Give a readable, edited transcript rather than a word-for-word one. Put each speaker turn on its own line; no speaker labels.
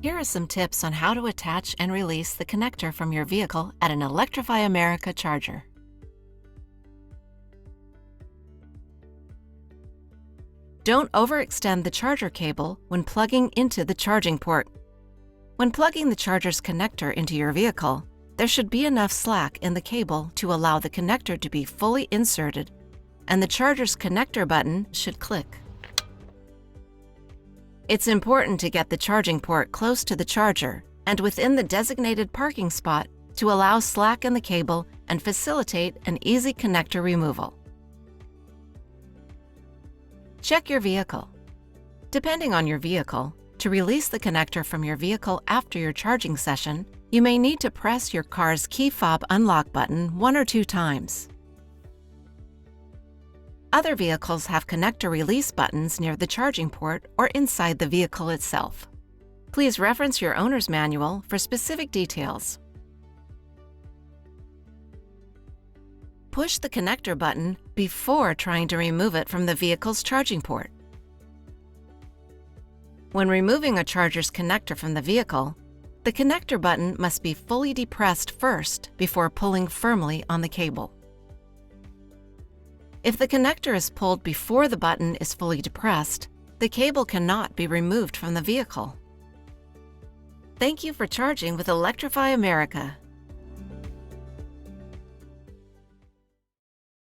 Here are some tips on how to attach and release the connector from your vehicle at an Electrify America charger. Don't overextend the charger cable when plugging into the charging port. When plugging the charger's connector into your vehicle, there should be enough slack in the cable to allow the connector to be fully inserted, and the charger's connector button should click. It's important to get the charging port close to the charger and within the designated parking spot to allow slack in the cable and facilitate an easy connector removal. Check your vehicle. Depending on your vehicle, to release the connector from your vehicle after your charging session, you may need to press your car's key fob unlock button 1 or 2 times. Other vehicles have connector release buttons near the charging port or inside the vehicle itself. Please reference your owner's manual for specific details. Push the connector button before trying to remove it from the vehicle's charging port. When removing a charger's connector from the vehicle, the connector button must be fully depressed first before pulling firmly on the cable. If the connector is pulled before the button is fully depressed, the cable cannot be removed from the vehicle. Thank you for charging with Electrify America.